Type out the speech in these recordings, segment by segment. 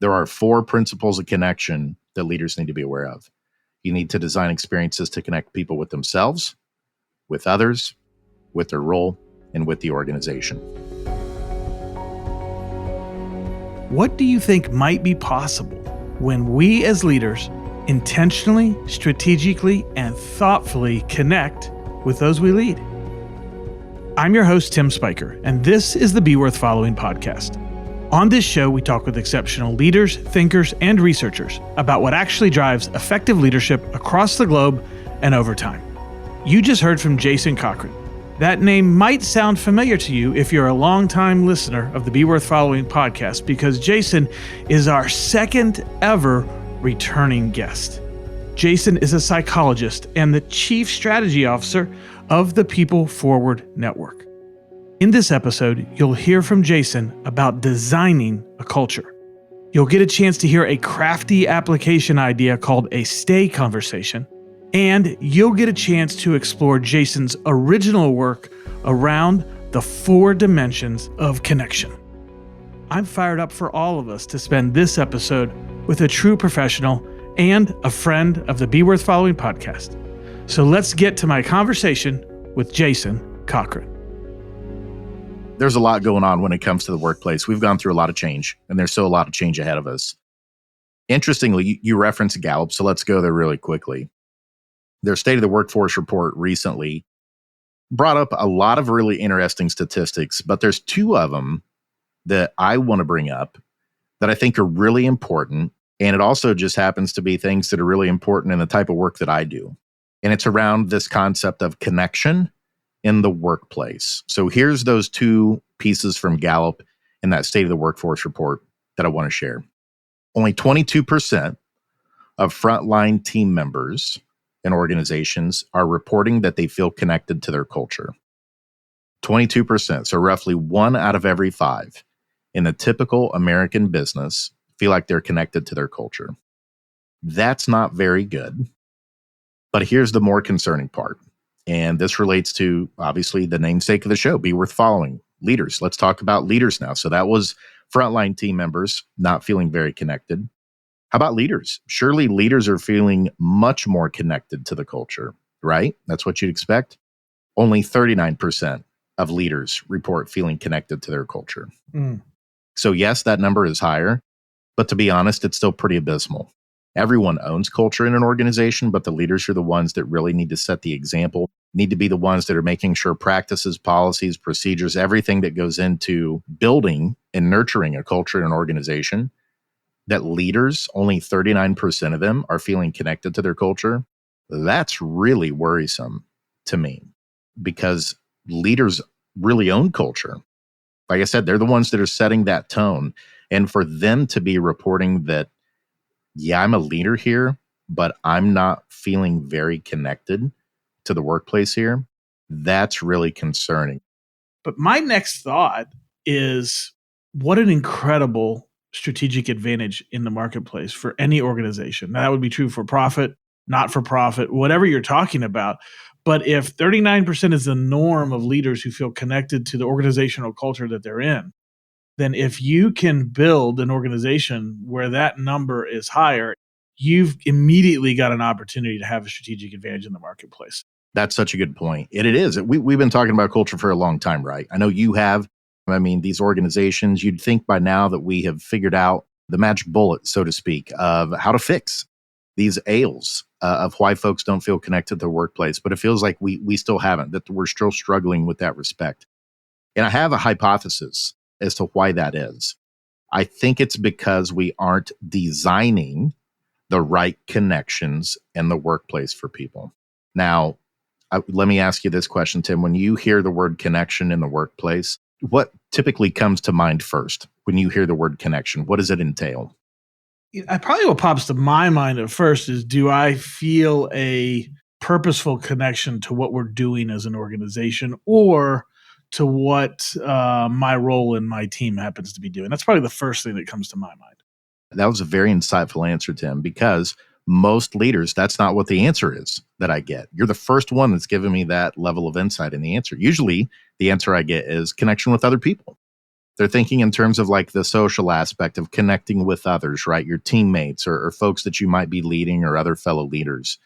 There are 4 principles of connection that leaders need to be aware of. You need to design experiences to connect people with themselves, with others, with their role, and with the organization. What do you think might be possible when we as leaders intentionally, strategically, and thoughtfully connect with those we lead? I'm your host, Tim Spiker, and this is the Be Worth Following podcast. On this show, we talk with exceptional leaders, thinkers, and researchers about what actually drives effective leadership across the globe and over time. You just heard from Jason Cochran. That name might sound familiar to you if you're a longtime listener of the Be Worth Following podcast, because Jason is our second ever returning guest. Jason is a psychologist and the chief strategy officer of the People Forward Network. In this episode, you'll hear from Jason about designing a culture. You'll get a chance to hear a crafty application idea called a stay conversation, and you'll get a chance to explore Jason's original work around the 4 dimensions of connection. I'm fired up for all of us to spend this episode with a true professional and a friend of the Be Worth Following podcast. So let's get to my conversation with Jason Cochran. There's a lot going on when it comes to the workplace. We've gone through a lot of change, and there's still a lot of change ahead of us. Interestingly, you referenced Gallup, so let's go there really quickly. Their State of the Workforce report recently brought up a lot of really interesting statistics, but there's 2 of them that I want to bring up that I think are really important, and it also just happens to be things that are really important in the type of work that I do. And it's around this concept of connection in the workplace. So here's those 2 pieces from Gallup in that State of the Workforce report that I want to share. Only 22% of frontline team members in organizations are reporting that they feel connected to their culture. 22%, so roughly 1 out of every 5 in the typical American business feel like they're connected to their culture. That's not very good. But here's the more concerning part. And this relates to, obviously, the namesake of the show, Be Worth Following, leaders. Let's talk about leaders now. So that was frontline team members not feeling very connected. How about leaders? Surely leaders are feeling much more connected to the culture, right? That's what you'd expect. Only 39% of leaders report feeling connected to their culture. So yes, that number is higher, but to be honest, it's still pretty abysmal. Everyone owns culture in an organization, but the leaders are the ones that really need to set the example, need to be the ones that are making sure practices, policies, procedures, everything that goes into building and nurturing a culture in an organization, that leaders, only 39% of them are feeling connected to their culture. That's really worrisome to me, because leaders really own culture. Like I said, they're the ones that are setting that tone. And for them to be reporting that, yeah, I'm a leader here, but I'm not feeling very connected to the workplace here, that's really concerning. But my next thought is, what an incredible strategic advantage in the marketplace for any organization. Now, that would be true for profit, not for profit, whatever you're talking about. But if 39% is the norm of leaders who feel connected to the organizational culture that they're in, then if you can build an organization where that number is higher, you've immediately got an opportunity to have a strategic advantage in the marketplace. That's such a good point. And it is. We've been talking about culture for a long time, right? I know you have. I mean, these organizations, you'd think by now that we have figured out the magic bullet, so to speak, of how to fix these ails of why folks don't feel connected to the workplace. But it feels like we still haven't, that we're still struggling with that respect. And I have a hypothesis as to why that is. I think it's because we aren't designing the right connections in the workplace for people. Now, let me ask you this question, Tim. When you hear the word connection in the workplace, what typically comes to mind first when you hear the word connection? What does it entail? Probably what pops to my mind at first is, do I feel a purposeful connection to what we're doing as an organization, or to what my role in my team happens to be doing? That's probably the first thing that comes to my mind. That was a very insightful answer, Tim, because most leaders, that's not what the answer is that I get. You're the first one that's given me that level of insight in the answer. Usually the answer I get is connection with other people. They're thinking in terms of like the social aspect of connecting with others, right? Your teammates or folks that you might be leading or other fellow leaders,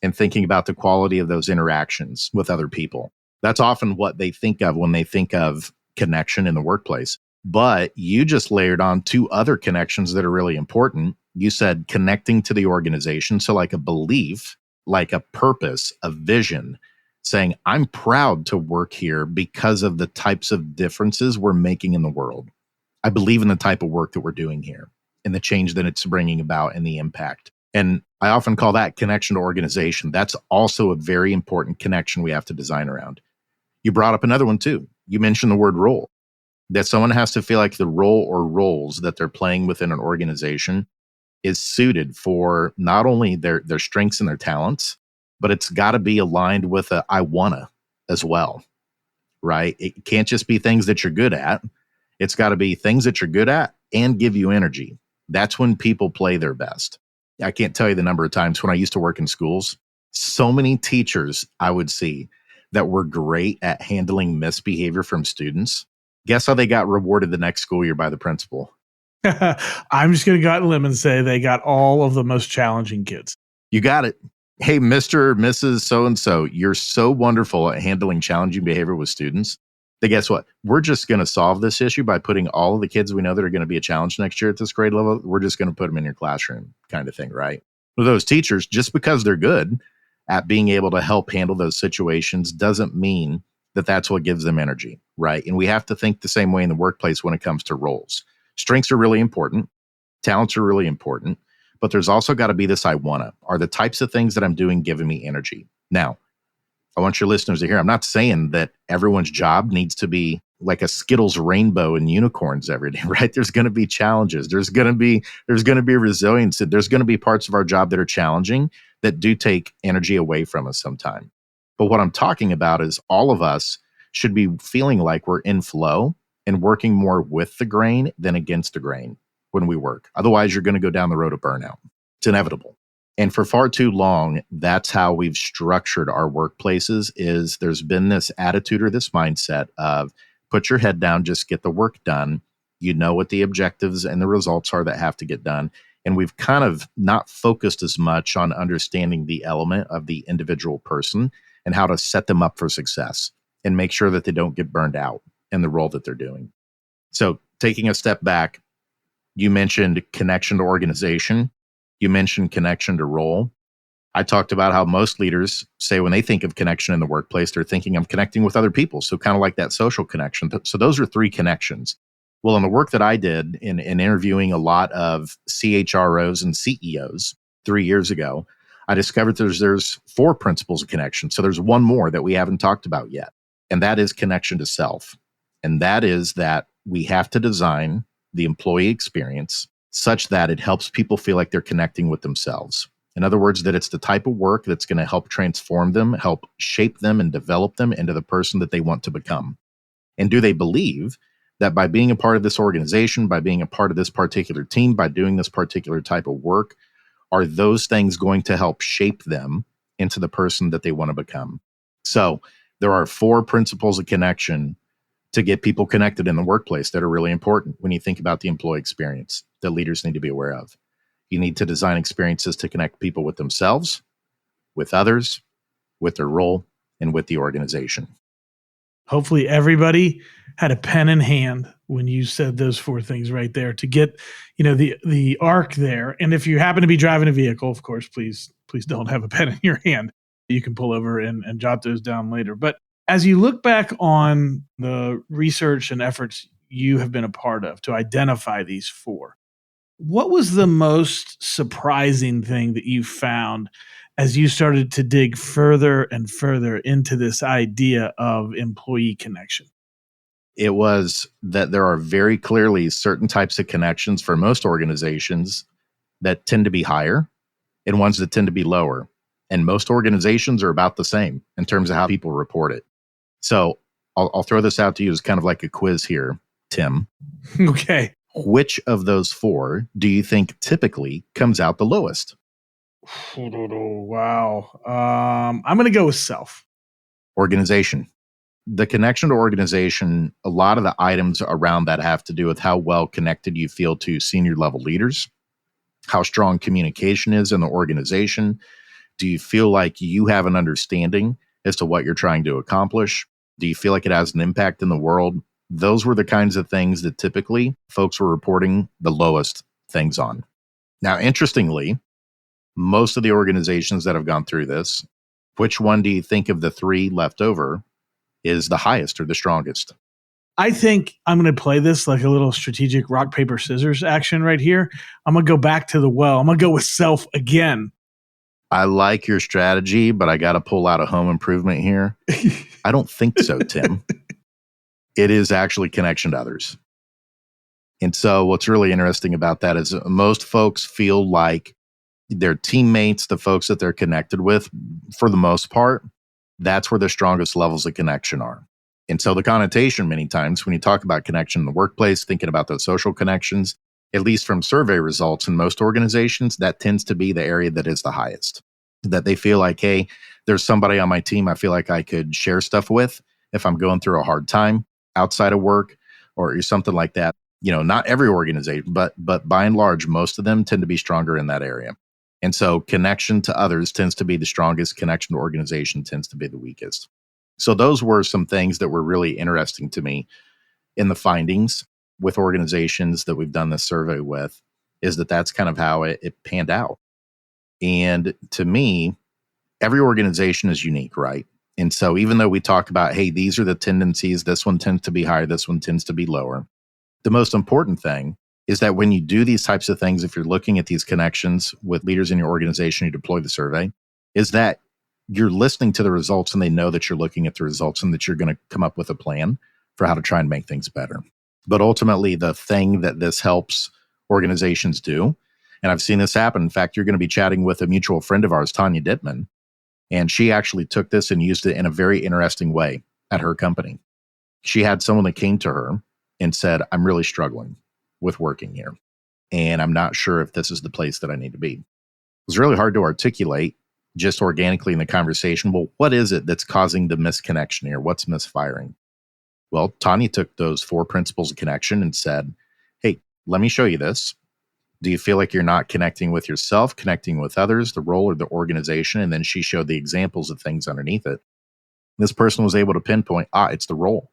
and thinking about the quality of those interactions with other people. That's often what they think of when they think of connection in the workplace. But you just layered on two other connections that are really important. You said connecting to the organization. So, like a belief, like a purpose, a vision, saying, I'm proud to work here because of the types of differences we're making in the world. I believe in the type of work that we're doing here and the change that it's bringing about and the impact. And I often call that connection to organization. That's also a very important connection we have to design around. You brought up another one too. You mentioned the word role, that someone has to feel like the role or roles that they're playing within an organization is suited for not only their strengths and their talents, but it's got to be aligned with a I wanna as well, right? It can't just be things that you're good at. It's got to be things that you're good at and give you energy. That's when people play their best. I can't tell you the number of times when I used to work in schools, so many teachers I would see that were great at handling misbehavior from students. Guess how they got rewarded the next school year by the principal? I'm just going to go out on a limb and say they got all of the most challenging kids. You got it. Hey, Mr. or Mrs. So-and-so, you're so wonderful at handling challenging behavior with students. Then guess what? We're just going to solve this issue by putting all of the kids we know that are going to be a challenge next year at this grade level. We're just going to put them in your classroom kind of thing, right? With those teachers, just because they're good at being able to help handle those situations doesn't mean that that's what gives them energy, right? And we have to think the same way in the workplace when it comes to roles. Strengths are really important. Talents are really important. But there's also got to be this I wanna. Are the types of things that I'm doing giving me energy? Now, I want your listeners to hear, I'm not saying that everyone's job needs to be like a Skittles rainbow and unicorns every day, right? There's going to be challenges. There's going to be resilience. There's going to be parts of our job that are challenging that do take energy away from us sometime. But what I'm talking about is all of us should be feeling like we're in flow and working more with the grain than against the grain when we work. Otherwise, you're going to go down the road of burnout. It's inevitable. And for far too long, that's how we've structured our workplaces is there's been this attitude or this mindset of put your head down, just get the work done. You know what the objectives and the results are that have to get done. And we've kind of not focused as much on understanding the element of the individual person and how to set them up for success and make sure that they don't get burned out in the role that they're doing. So taking a step back, you mentioned connection to organization. You mentioned connection to role. I talked about how most leaders say when they think of connection in the workplace, they're thinking of connecting with other people. So kind of like that social connection. So those are three connections. Well, in the work that I did in interviewing a lot of CHROs and CEOs 3 years ago, I discovered there's 4 principles of connection. So there's one more that we haven't talked about yet. And that is connection to self. And that is that we have to design the employee experience such that it helps people feel like they're connecting with themselves. In other words, that it's the type of work that's going to help transform them, help shape them and develop them into the person that they want to become. And do they believe that by being a part of this organization, by being a part of this particular team, by doing this particular type of work, are those things going to help shape them into the person that they want to become? So there are 4 principles of connection to get people connected in the workplace that are really important when you think about the employee experience that leaders need to be aware of. You need to design experiences to connect people with themselves, with others, with their role, and with the organization. Hopefully everybody had a pen in hand when you said those 4 things right there to get, the arc there. And if you happen to be driving a vehicle, of course, please don't have a pen in your hand. You can pull over and jot those down later. But as you look back on the research and efforts you have been a part of to identify these 4, what was the most surprising thing that you found as you started to dig further and further into this idea of employee connection? It was that there are very clearly certain types of connections for most organizations that tend to be higher and ones that tend to be lower. And most organizations are about the same in terms of how people report it. So I'll throw this out to you as kind of like a quiz here, Tim. Okay. Which of those 4 do you think typically comes out the lowest? Wow. I'm going to go with self. Organization. The connection to organization, a lot of the items around that have to do with how well connected you feel to senior level leaders, how strong communication is in the organization. Do you feel like you have an understanding as to what you're trying to accomplish? Do you feel like it has an impact in the world? Those were the kinds of things that typically folks were reporting the lowest things on. Now, interestingly, most of the organizations that have gone through this, which one do you think of the three left over is the highest or the strongest? I think I'm going to play this like a little strategic rock, paper, scissors action right here. I'm going to go back to the well. I'm going to go with self again. I like your strategy, but I got to pull out a home improvement here. I don't think so, Tim. It is actually connection to others. And so what's really interesting about that is most folks feel like their teammates, the folks that they're connected with, for the most part, that's where their strongest levels of connection are. And so the connotation many times when you talk about connection in the workplace, thinking about those social connections, at least from survey results in most organizations, that tends to be the area that is the highest. That they feel like, hey, there's somebody on my team I feel like I could share stuff with if I'm going through a hard time outside of work or something like that. You know, not every organization, but by and large, most of them tend to be stronger in that area. And so connection to others tends to be the strongest, connection to organization tends to be the weakest. So those were some things that were really interesting to me in the findings with organizations that we've done this survey with, is that that's kind of how it panned out. And to me, every organization is unique, right? And so even though we talk about, hey, these are the tendencies, this one tends to be higher, this one tends to be lower. The most important thing is that when you do these types of things, if you're looking at these connections with leaders in your organization, you deploy the survey, is that you're listening to the results and they know that you're looking at the results and that you're going to come up with a plan for how to try and make things better. But ultimately, the thing that this helps organizations do, and I've seen this happen. In fact, you're going to be chatting with a mutual friend of ours, Tanya Dittman, and she actually took this and used it in a very interesting way at her company. She had someone that came to her and said, I'm really struggling with working here, and I'm not sure if this is the place that I need to be. It was really hard to articulate just organically in the conversation. Well, what is it that's causing the misconnection here? What's misfiring? Well, Tanya took those 4 principles of connection and said, hey, let me show you this. Do you feel like you're not connecting with yourself, connecting with others, the role or the organization? And then she showed the examples of things underneath it. This person was able to pinpoint, it's the role.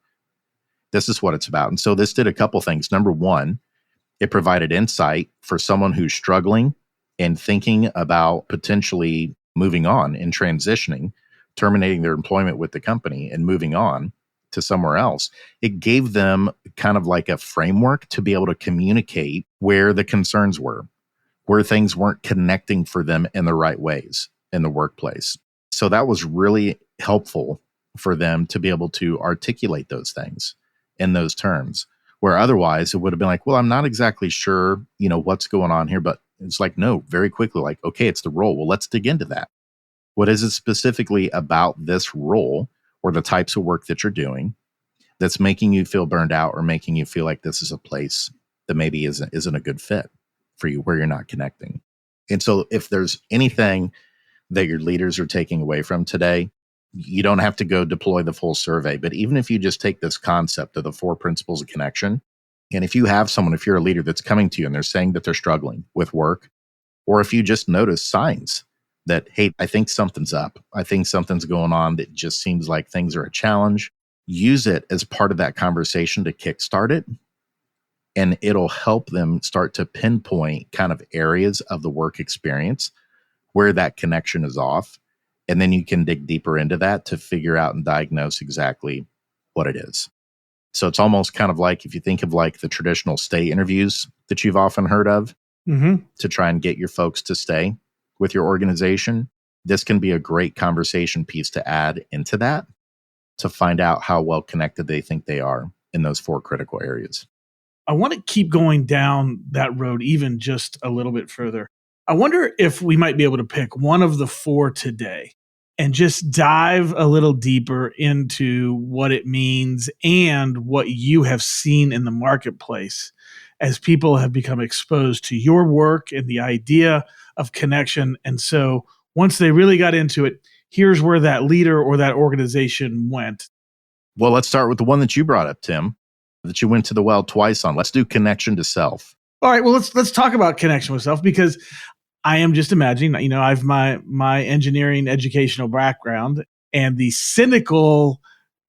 This is what it's about. And so this did a couple things. Number one, it provided insight for someone who's struggling and thinking about potentially moving on and transitioning, terminating their employment with the company and moving on to somewhere else. It gave them kind of like a framework to be able to communicate where the concerns were, where things weren't connecting for them in the right ways in the workplace. So that was really helpful for them to be able to articulate those things in those terms, where otherwise it would have been like, well, I'm not exactly sure, what's going on here, but it's like, no, very quickly, like, okay, it's the role. Well, let's dig into that. What is it specifically about this role or the types of work that you're doing that's making you feel burned out or making you feel like this is a place that maybe isn't a good fit for you, where you're not connecting? And so if there's anything that your leaders are taking away from today, you don't have to go deploy the full survey, but even if you just take this concept of the 4 principles of connection, and if you have someone, if you're a leader that's coming to you and they're saying that they're struggling with work, or if you just notice signs that, hey, I think something's up, I think something's going on that just seems like things are a challenge, use it as part of that conversation to kickstart it. And it'll help them start to pinpoint kind of areas of the work experience where that connection is off. And then you can dig deeper into that to figure out and diagnose exactly what it is. So it's almost kind of like, if you think of like the traditional stay interviews that you've often heard of, to try and get your folks to stay with your organization, this can be a great conversation piece to add into that to find out how well connected they think they are in those 4 critical areas. I want to keep going down that road even just a little bit further. I wonder if we might be able to pick one of the 4 today and just dive a little deeper into what it means and what you have seen in the marketplace as people have become exposed to your work and the idea of connection. And so once they really got into it, here's where that leader or that organization went. Well, let's start with the one that you brought up, Tim, that you went to the well twice on. Let's do connection to self. All right, well, let's talk about connection with self, because I am just imagining, I've my engineering educational background, and the cynical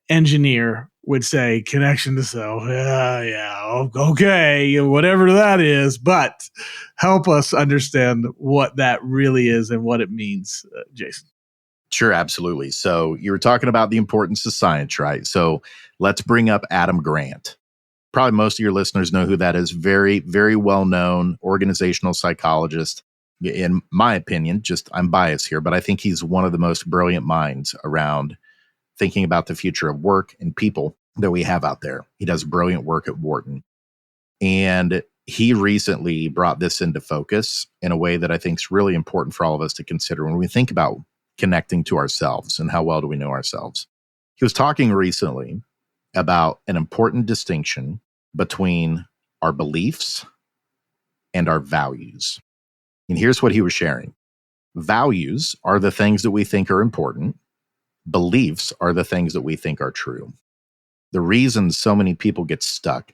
engineer would say connection to self. Yeah, okay, whatever that is, but help us understand what that really is and what it means, Jason. Sure, absolutely. So you were talking about the importance of science, right? So let's bring up Adam Grant. Probably most of your listeners know who that is. Very, very well-known organizational psychologist. In my opinion, just I'm biased here, but I think he's one of the most brilliant minds around thinking about the future of work and people that we have out there. He does brilliant work at Wharton. And he recently brought this into focus in a way that I think is really important for all of us to consider when we think about connecting to ourselves and how well do we know ourselves. He was talking recently about an important distinction between our beliefs and our values. And here's what he was sharing. Values are the things that we think are important. Beliefs are the things that we think are true. The reason so many people get stuck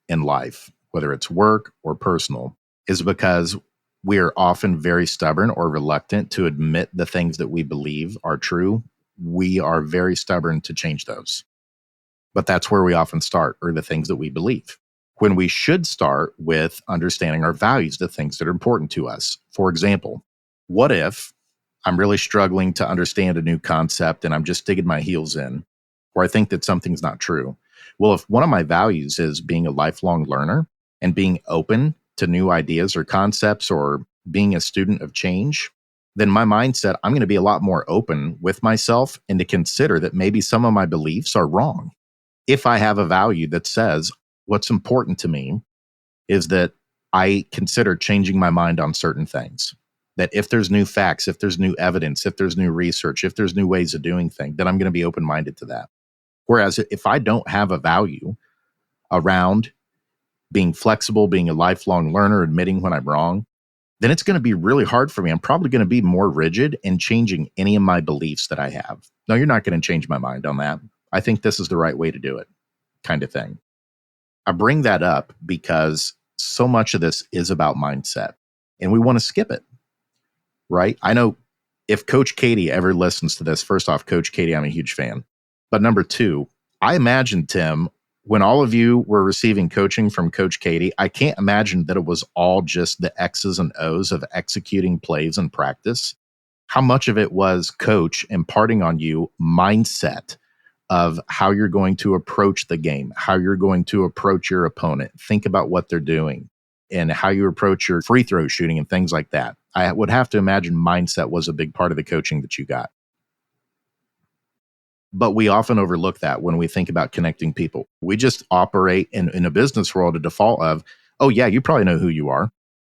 in life, whether it's work or personal, is because we are often very stubborn or reluctant to admit the things that we believe are true. We are very stubborn to change those. But that's where we often start, or the things that we believe. When we should start with understanding our values, the things that are important to us. For example, what if I'm really struggling to understand a new concept and I'm just digging my heels in, or I think that something's not true? Well, if one of my values is being a lifelong learner and being open to new ideas or concepts, or being a student of change, then my mindset, I'm going to be a lot more open with myself and to consider that maybe some of my beliefs are wrong. If I have a value that says what's important to me is that I consider changing my mind on certain things, that if there's new facts, if there's new evidence, if there's new research, if there's new ways of doing things, then I'm going to be open-minded to that. Whereas if I don't have a value around being flexible, being a lifelong learner, admitting when I'm wrong, then it's going to be really hard for me. I'm probably going to be more rigid in changing any of my beliefs that I have. No, you're not going to change my mind on that. I think this is the right way to do it, kind of thing. I bring that up because so much of this is about mindset, and we want to skip it, right? I know if Coach Katie ever listens to this, first off, Coach Katie, I'm a huge fan. But number two, I imagine, Tim, when all of you were receiving coaching from Coach Katie, I can't imagine that it was all just the X's and O's of executing plays in practice. How much of it was Coach imparting on you mindset of how you're going to approach the game, how you're going to approach your opponent, think about what they're doing, and how you approach your free throw shooting and things like that. I would have to imagine mindset was a big part of the coaching that you got. But we often overlook that when we think about connecting people. We just operate in a business world, a default of, oh yeah, you probably know who you are.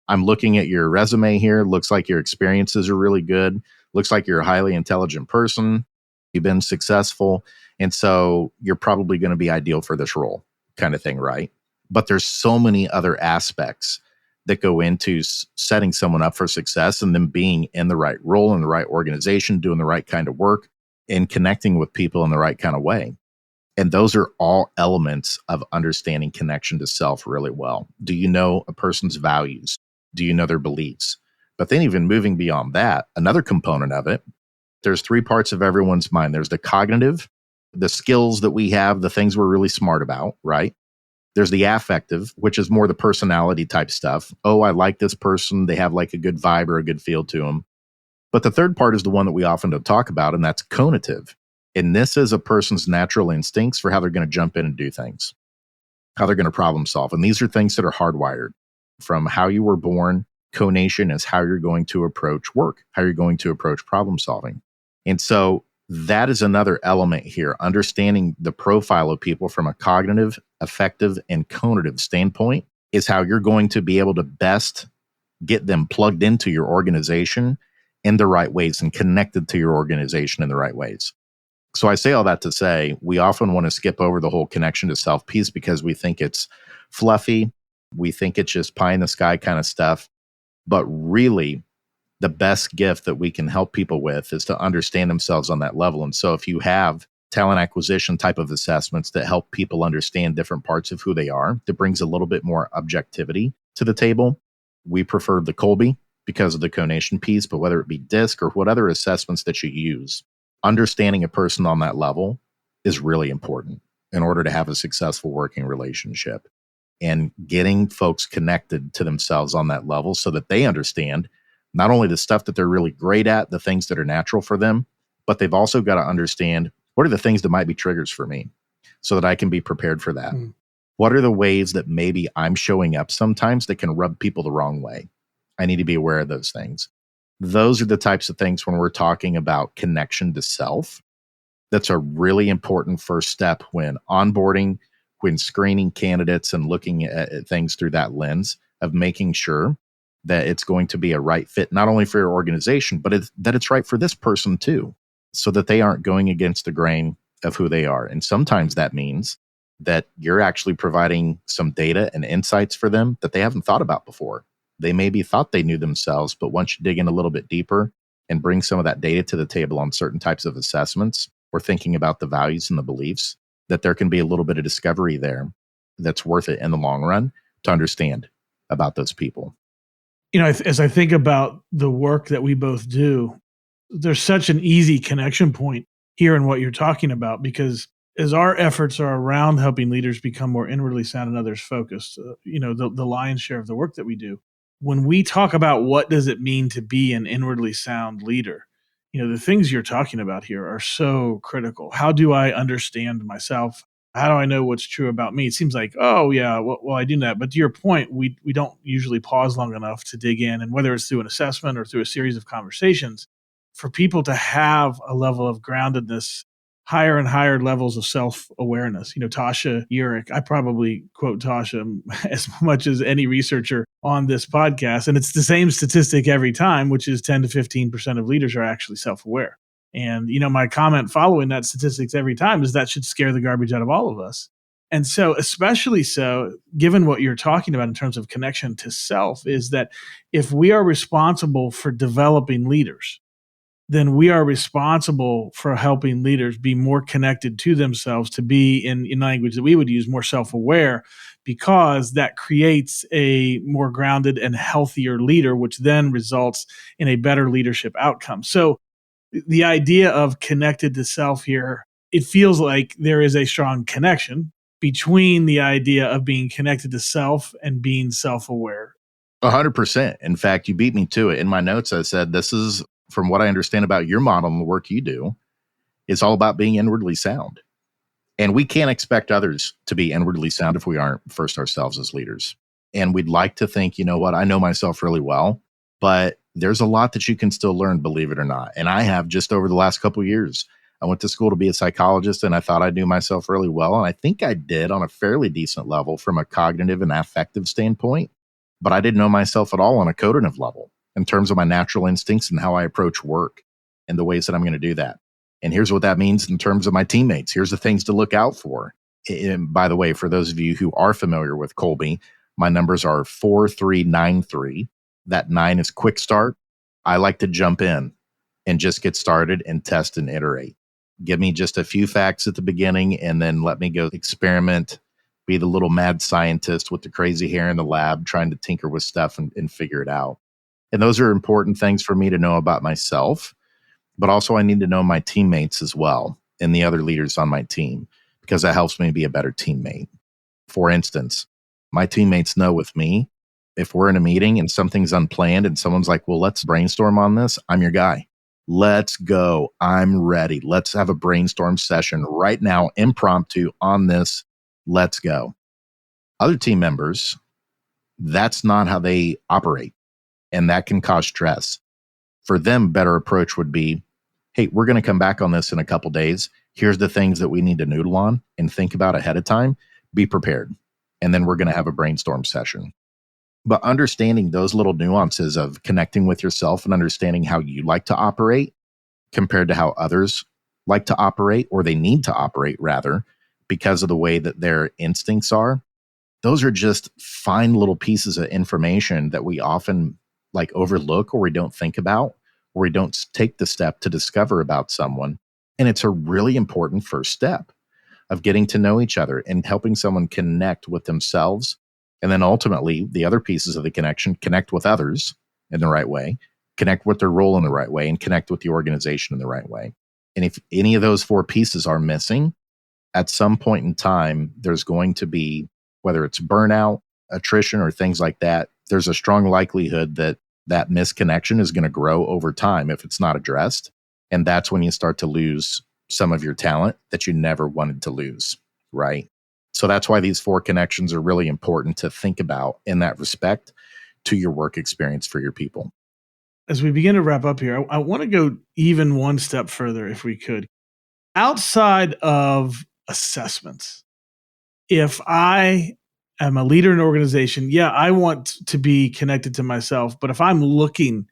I'm looking at your resume here. Looks like your experiences are really good. Looks like you're a highly intelligent person. You've been successful. And so you're probably going to be ideal for this role, kind of thing, right? But there's so many other aspects that go into setting someone up for success and them being in the right role, in the right organization, doing the right kind of work, and connecting with people in the right kind of way. And those are all elements of understanding connection to self really well. Do you know a person's values? Do you know their beliefs? But then even moving beyond that, another component of it, there's three parts of everyone's mind. There's the cognitive, the skills that we have, the things we're really smart about, right? There's the affective, which is more the personality type stuff. Oh, I like this person. They have like a good vibe or a good feel to them. But the third part is the one that we often don't talk about, and that's conative. And this is a person's natural instincts for how they're going to jump in and do things, how they're going to problem solve. And these are things that are hardwired from how you were born. Conation is how you're going to approach work, how you're going to approach problem solving. And so that is another element here, understanding the profile of people from a cognitive, affective, and conative standpoint is how you're going to be able to best get them plugged into your organization in the right ways and connected to your organization in the right ways. So I say all that to say, we often want to skip over the whole connection to self piece because we think it's fluffy. We think it's just pie in the sky kind of stuff. But really, the best gift that we can help people with is to understand themselves on that level. And so if you have talent acquisition type of assessments that help people understand different parts of who they are, that brings a little bit more objectivity to the table. We prefer the Colby because of the conation piece, but whether it be DISC or what other assessments that you use, understanding a person on that level is really important in order to have a successful working relationship. And getting folks connected to themselves on that level so that they understand not only the stuff that they're really great at, the things that are natural for them, but they've also got to understand what are the things that might be triggers for me so that I can be prepared for that. What are the ways that maybe I'm showing up sometimes that can rub people the wrong way? I need to be aware of those things. Those are the types of things when we're talking about connection to self. That's a really important first step when onboarding, when screening candidates and looking at things through that lens of making sure that it's going to be a right fit, not only for your organization, but that it's right for this person too, so that they aren't going against the grain of who they are. And sometimes that means that you're actually providing some data and insights for them that they haven't thought about before. They maybe thought they knew themselves, but once you dig in a little bit deeper and bring some of that data to the table on certain types of assessments, or thinking about the values and the beliefs, that there can be a little bit of discovery there that's worth it in the long run to understand about those people. As I think about the work that we both do, there's such an easy connection point here in what you're talking about, because as our efforts are around helping leaders become more inwardly sound and others focused, the lion's share of the work that we do, when we talk about what does it mean to be an inwardly sound leader, the things you're talking about here are so critical. How do I understand myself? How do I know what's true about me? It seems like, oh yeah, well I do that. But to your point, we don't usually pause long enough to dig in, and whether it's through an assessment or through a series of conversations, for people to have a level of groundedness, higher and higher levels of self-awareness. Tasha Eurich, I probably quote Tasha as much as any researcher on this podcast, and it's the same statistic every time, which is 10 to 15% of leaders are actually self-aware. And, my comment following that statistics every time is that should scare the garbage out of all of us. And so, especially so, given what you're talking about in terms of connection to self, is that if we are responsible for developing leaders, then we are responsible for helping leaders be more connected to themselves, to be, in language that we would use, more self-aware, because that creates a more grounded and healthier leader, which then results in a better leadership outcome. So the idea of connected to self here, it feels like there is a strong connection between the idea of being connected to self and being self-aware. 100%. In fact, you beat me to it. In my notes, I said, this is, from what I understand about your model and the work you do, it's all about being inwardly sound. And we can't expect others to be inwardly sound if we aren't first ourselves as leaders. And we'd like to think, you know what, I know myself really well, but there's a lot that you can still learn, believe it or not. And I have just over the last couple of years. I went to school to be a psychologist, and I thought I knew myself really well. And I think I did on a fairly decent level from a cognitive and affective standpoint, but I didn't know myself at all on a cognitive level in terms of my natural instincts and how I approach work and the ways that I'm going to do that. And here's what that means in terms of my teammates. Here's the things to look out for. And by the way, for those of you who are familiar with Colby, my numbers are 4393. That 9 is quick start. I like to jump in and just get started and test and iterate. Give me just a few facts at the beginning and then let me go experiment, be the little mad scientist with the crazy hair in the lab trying to tinker with stuff and figure it out. And those are important things for me to know about myself, but also I need to know my teammates as well and the other leaders on my team, because that helps me be a better teammate. For instance, my teammates know with me, if we're in a meeting and something's unplanned and someone's like, well, let's brainstorm on this, I'm your guy. Let's go. I'm ready. Let's have a brainstorm session right now, impromptu on this. Let's go. Other team members, that's not how they operate. And that can cause stress. For them, better approach would be, hey, we're going to come back on this in a couple days. Here's the things that we need to noodle on and think about ahead of time. Be prepared. And then we're going to have a brainstorm session. But understanding those little nuances of connecting with yourself and understanding how you like to operate compared to how others like to operate, or they need to operate rather, because of the way that their instincts are, those are just fine little pieces of information that we often overlook, or we don't think about, or we don't take the step to discover about someone. And it's a really important first step of getting to know each other and helping someone connect with themselves. And then ultimately, the other pieces of the connection, connect with others in the right way, connect with their role in the right way, and connect with the organization in the right way. And if any of those four pieces are missing, at some point in time, there's going to be, whether it's burnout, attrition, or things like that, there's a strong likelihood that that misconnection is going to grow over time if it's not addressed. And that's when you start to lose some of your talent that you never wanted to lose, right? So that's why these four connections are really important to think about in that respect to your work experience for your people. As we begin to wrap up here, I want to go even one step further if we could. Outside of assessments, if I am a leader in an organization, yeah, I want to be connected to myself. But if I'm looking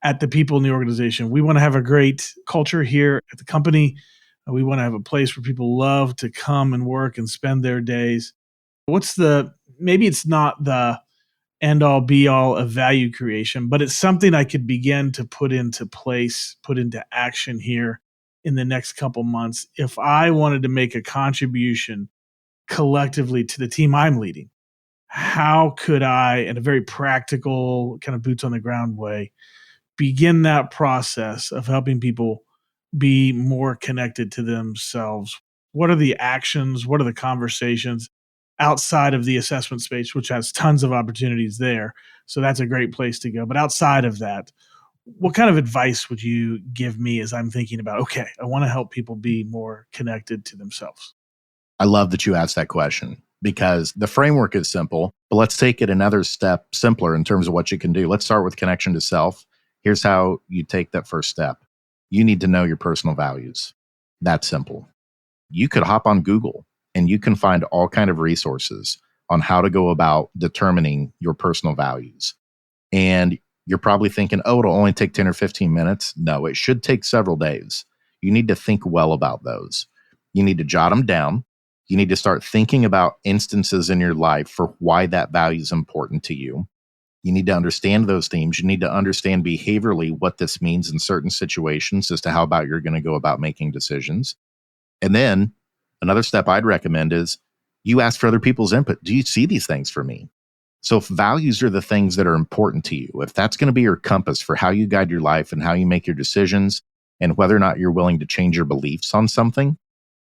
at the people in the organization, we want to have a great culture here at the company. We want to have a place where people love to come and work and spend their days. Maybe it's not the end all be all of value creation, but it's something I could begin to put into place, put into action here in the next couple months. If I wanted to make a contribution collectively to the team I'm leading, how could I, in a very practical, kind of boots on the ground way, begin that process of helping people be more connected to themselves? What are the actions? What are the conversations outside of the assessment space, which has tons of opportunities there? So that's a great place to go. But outside of that, what kind of advice would you give me as I'm thinking about, okay, I want to help people be more connected to themselves? I love that you asked that question because the framework is simple, but let's take it another step simpler in terms of what you can do. Let's start with connection to self. Here's how you take that first step. You need to know your personal values. That's simple. You could hop on Google and you can find all kind of resources on how to go about determining your personal values. And you're probably thinking, oh, it'll only take 10 or 15 minutes. No, it should take several days. You need to think well about those. You need to jot them down. You need to start thinking about instances in your life for why that value is important to you. You need to understand those themes. You need to understand behaviorally what this means in certain situations as to how about you're going to go about making decisions. And then another step I'd recommend is you ask for other people's input. Do you see these things for me? So if values are the things that are important to you, if that's going to be your compass for how you guide your life and how you make your decisions and whether or not you're willing to change your beliefs on something,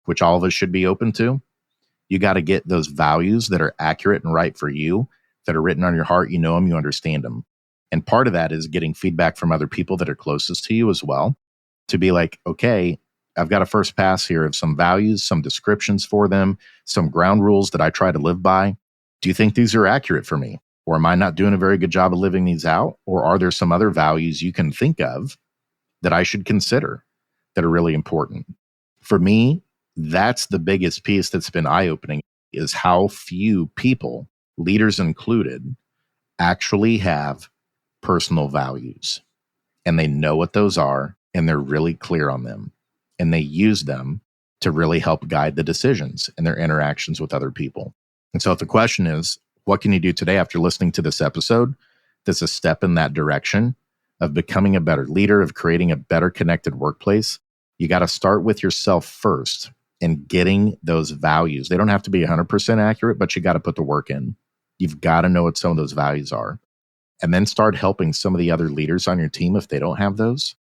which all of us should be open to, you got to get those values that are accurate and right for you, that are written on your heart. You know them, you understand them. And part of that is getting feedback from other people that are closest to you as well, to be like, okay, I've got a first pass here of some values, some descriptions for them, some ground rules that I try to live by. Do you think these are accurate for me? Or am I not doing a very good job of living these out? Or are there some other values you can think of that I should consider that are really important? For me, that's the biggest piece that's been eye-opening, is how few people, leaders included, actually have personal values. And they know what those are, and they're really clear on them. And they use them to really help guide the decisions and their interactions with other people. And so if the question is, what can you do today after listening to this episode that's a step in that direction of becoming a better leader, of creating a better connected workplace? You got to start with yourself first and getting those values. They don't have to be 100% accurate, but you got to put the work in. You've got to know what some of those values are. And then start helping some of the other leaders on your team if they don't have those.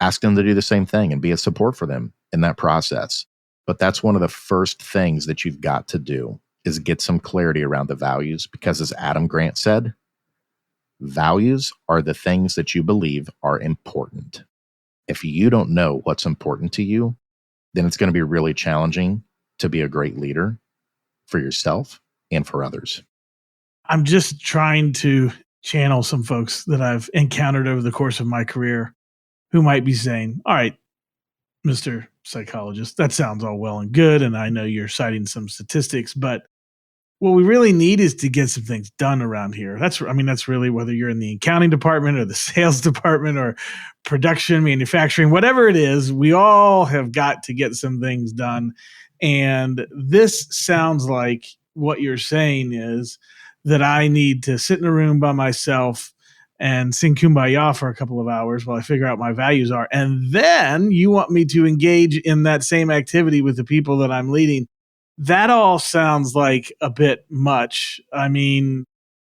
Ask them to do the same thing and be a support for them in that process. But that's one of the first things that you've got to do, is get some clarity around the values, because as Adam Grant said, values are the things that you believe are important. If you don't know what's important to you, then it's going to be really challenging to be a great leader for yourself and for others. I'm just trying to channel some folks that I've encountered over the course of my career who might be saying, all right, Mr. Psychologist, that sounds all well and good. And I know you're citing some statistics, but what we really need is to get some things done around here. That's really whether you're in the accounting department or the sales department or production, manufacturing, whatever it is, we all have got to get some things done. And this sounds like what you're saying is that I need to sit in a room by myself and sing Kumbaya for a couple of hours while I figure out my values are. And then you want me to engage in that same activity with the people that I'm leading. That all sounds like a bit much. I mean,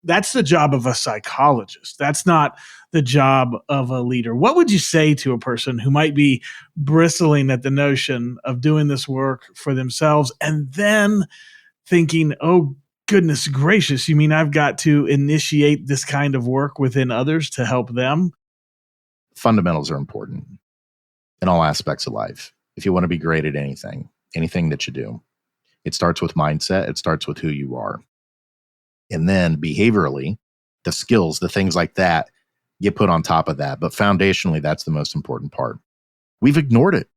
that's the job of a psychologist. That's not the job of a leader. What would you say to a person who might be bristling at the notion of doing this work for themselves and then thinking, oh, goodness gracious, you mean I've got to initiate this kind of work within others to help them? Fundamentals are important in all aspects of life. If you want to be great at anything that you do, it starts with mindset. It starts with who you are. And then behaviorally, the skills, the things like that get put on top of that. But foundationally, that's the most important part. We've ignored it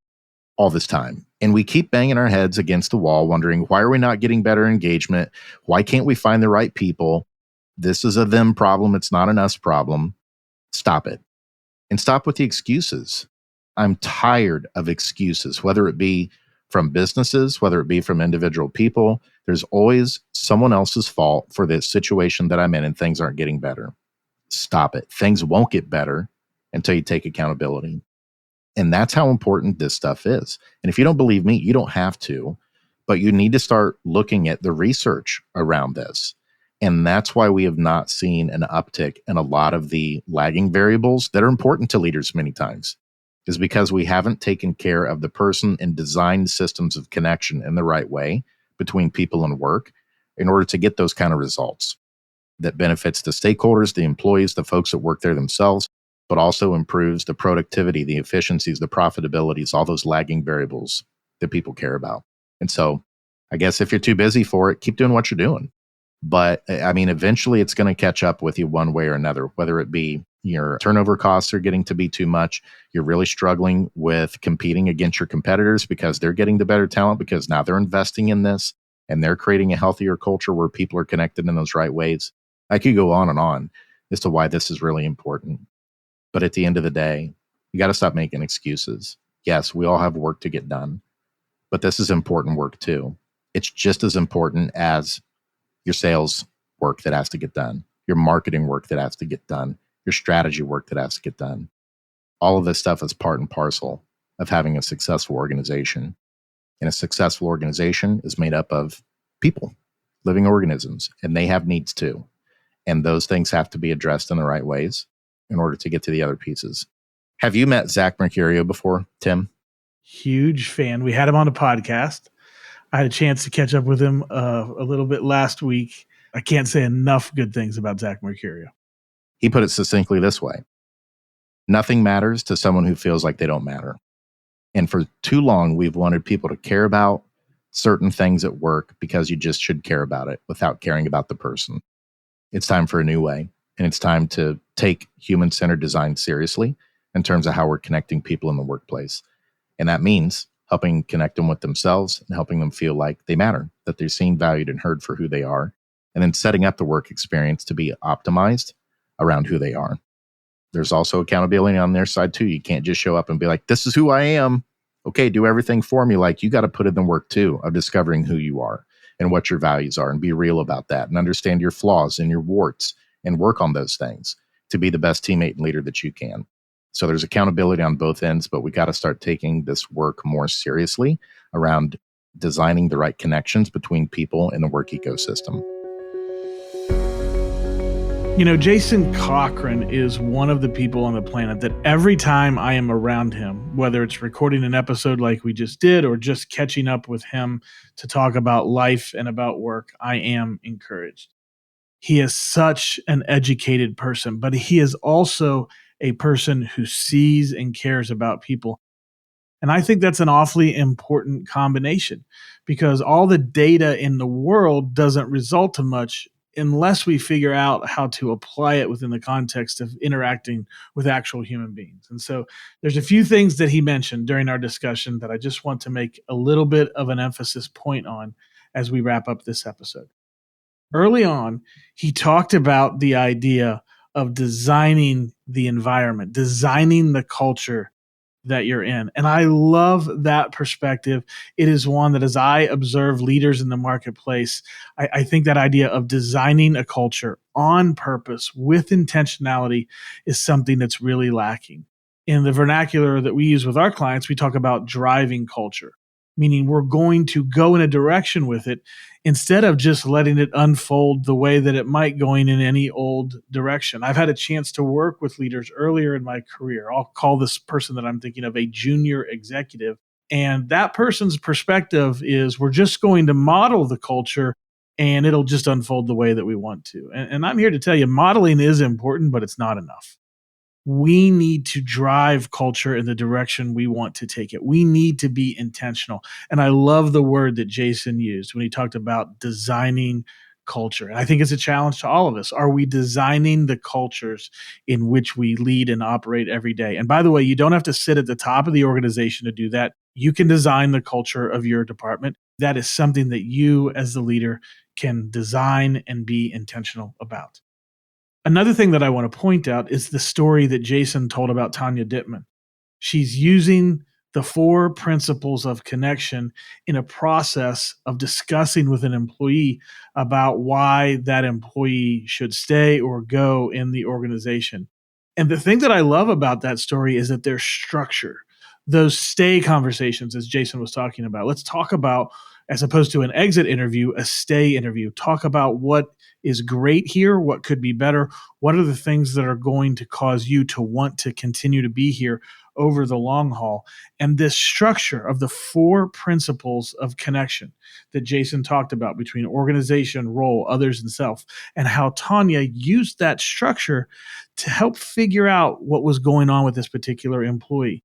all this time. And we keep banging our heads against the wall, wondering, why are we not getting better engagement? Why can't we find the right people? This is a them problem. It's not an us problem. Stop it. And stop with the excuses. I'm tired of excuses, whether it be from businesses, whether it be from individual people. There's always someone else's fault for the situation that I'm in and things aren't getting better. Stop it. Things won't get better until you take accountability. And that's how important this stuff is. And if you don't believe me, you don't have to, but you need to start looking at the research around this. And that's why we have not seen an uptick in a lot of the lagging variables that are important to leaders many times, is because we haven't taken care of the person and designed systems of connection in the right way between people and work in order to get those kind of results that benefits the stakeholders, the employees, the folks that work there themselves, but also improves the productivity, the efficiencies, the profitabilities, all those lagging variables that people care about. And so I guess if you're too busy for it, keep doing what you're doing. But I mean, eventually it's going to catch up with you one way or another, whether it be your turnover costs are getting to be too much. You're really struggling with competing against your competitors because they're getting the better talent because now they're investing in this and they're creating a healthier culture where people are connected in those right ways. I could go on as to why this is really important. But at the end of the day, you got to stop making excuses. Yes, we all have work to get done, but this is important work too. It's just as important as your sales work that has to get done, your marketing work that has to get done, your strategy work that has to get done. All of this stuff is part and parcel of having a successful organization. And a successful organization is made up of people, living organisms, and they have needs too. And those things have to be addressed in the right ways in order to get to the other pieces. Have you met Zach Mercurio before, Tim? Huge fan. We had him on a podcast. I had a chance to catch up with him a little bit last week. I can't say enough good things about Zach Mercurio. He put it succinctly this way: nothing matters to someone who feels like they don't matter. And for too long, we've wanted people to care about certain things at work because you just should care about it without caring about the person. It's time for a new way. And it's time to take human-centered design seriously in terms of how we're connecting people in the workplace. And that means helping connect them with themselves and helping them feel like they matter, that they're seen, valued, and heard for who they are. And then setting up the work experience to be optimized around who they are. There's also accountability on their side too. You can't just show up and be like, this is who I am. Okay, do everything for me. Like, you got to put in the work too of discovering who you are and what your values are and be real about that and understand your flaws and your warts and work on those things to be the best teammate and leader that you can. So there's accountability on both ends, but we got to start taking this work more seriously around designing the right connections between people in the work ecosystem. You know, Jason Cochran is one of the people on the planet that every time I am around him, whether it's recording an episode like we just did or just catching up with him to talk about life and about work, I am encouraged. He is such an educated person, but he is also a person who sees and cares about people. And I think that's an awfully important combination because all the data in the world doesn't result to much unless we figure out how to apply it within the context of interacting with actual human beings. And so there's a few things that he mentioned during our discussion that I just want to make a little bit of an emphasis point on as we wrap up this episode. Early on, he talked about the idea of designing the environment, designing the culture that you're in. And I love that perspective. It is one that, as I observe leaders in the marketplace, I think that idea of designing a culture on purpose with intentionality is something that's really lacking. In the vernacular that we use with our clients, we talk about driving culture, meaning we're going to go in a direction with it instead of just letting it unfold the way that it might going in any old direction. I've had a chance to work with leaders earlier in my career. I'll call this person that I'm thinking of a junior executive. And that person's perspective is we're just going to model the culture and it'll just unfold the way that we want to. And I'm here to tell you, modeling is important, but it's not enough. We need to drive culture in the direction we want to take it. We need to be intentional. And I love the word that Jason used when he talked about designing culture. And I think it's a challenge to all of us. Are we designing the cultures in which we lead and operate every day? And by the way, you don't have to sit at the top of the organization to do that. You can design the culture of your department. That is something that you as the leader can design and be intentional about. Another thing that I want to point out is the story that Jason told about Tanya Dittman. She's using the 4 principles of connection in a process of discussing with an employee about why that employee should stay or go in the organization. And the thing that I love about that story is that there's structure. Those stay conversations, as Jason was talking about. Let's talk about, as opposed to an exit interview, a stay interview. Talk about what is great here, what could be better, what are the things that are going to cause you to want to continue to be here over the long haul. And this structure of the 4 principles of connection that Jason talked about between organization, role, others, and self, and how Tanya used that structure to help figure out what was going on with this particular employee.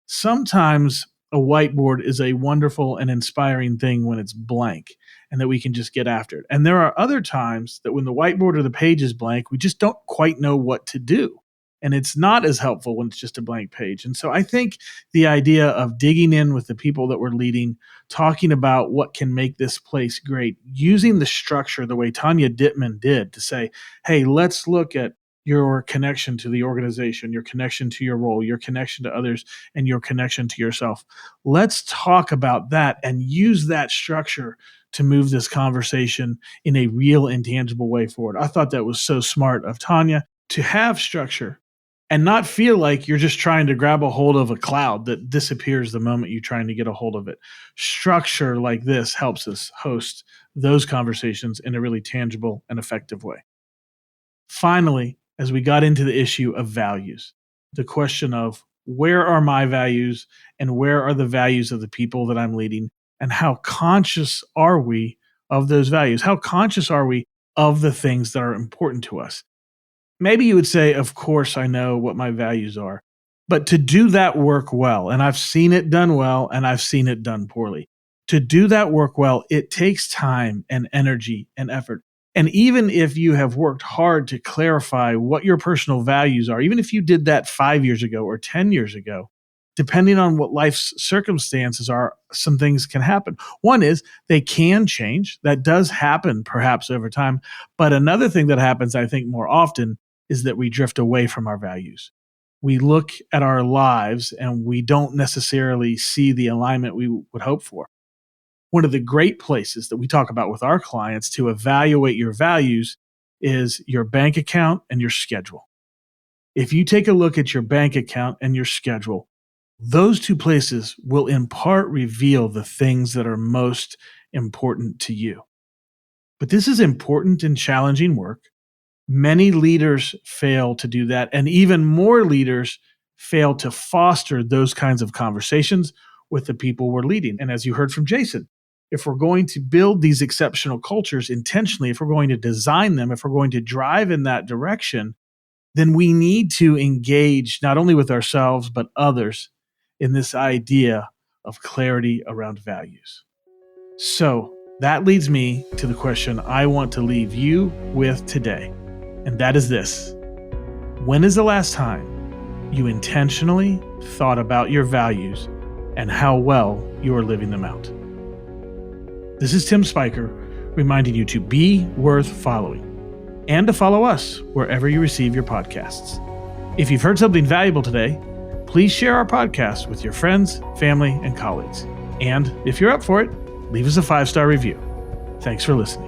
Sometimes a whiteboard is a wonderful and inspiring thing when it's blank and that we can just get after it. And there are other times that when the whiteboard or the page is blank, we just don't quite know what to do. And it's not as helpful when it's just a blank page. And so I think the idea of digging in with the people that we're leading, talking about what can make this place great, using the structure the way Tanya Dittman did to say, hey, let's look at your connection to the organization, your connection to your role, your connection to others, and your connection to yourself. Let's talk about that and use that structure to move this conversation in a real intangible way forward. I thought that was so smart of Tanya to have structure and not feel like you're just trying to grab a hold of a cloud that disappears the moment you're trying to get a hold of it. Structure like this helps us host those conversations in a really tangible and effective way. Finally, as we got into the issue of values, the question of where are my values and where are the values of the people that I'm leading, and how conscious are we of those values? How conscious are we of the things that are important to us? Maybe you would say, of course, I know what my values are, but to do that work well, and I've seen it done well and I've seen it done poorly. To do that work well, it takes time and energy and effort. And even if you have worked hard to clarify what your personal values are, even if you did that 5 years ago or 10 years ago, depending on what life's circumstances are, some things can happen. One is they can change. That does happen perhaps over time. But another thing that happens, I think, more often is that we drift away from our values. We look at our lives and we don't necessarily see the alignment we would hope for. One of the great places that we talk about with our clients to evaluate your values is your bank account and your schedule. If you take a look at your bank account and your schedule, those 2 places will in part reveal the things that are most important to you. But this is important and challenging work. Many leaders fail to do that, and even more leaders fail to foster those kinds of conversations with the people we're leading. And as you heard from Jason, if we're going to build these exceptional cultures intentionally, if we're going to design them, if we're going to drive in that direction, then we need to engage not only with ourselves, but others in this idea of clarity around values. So that leads me to the question I want to leave you with today. And that is this: when is the last time you intentionally thought about your values and how well you are living them out? This is Tim Spiker reminding you to be worth following and to follow us wherever you receive your podcasts. If you've heard something valuable today, please share our podcast with your friends, family, and colleagues. And if you're up for it, leave us a 5-star review. Thanks for listening.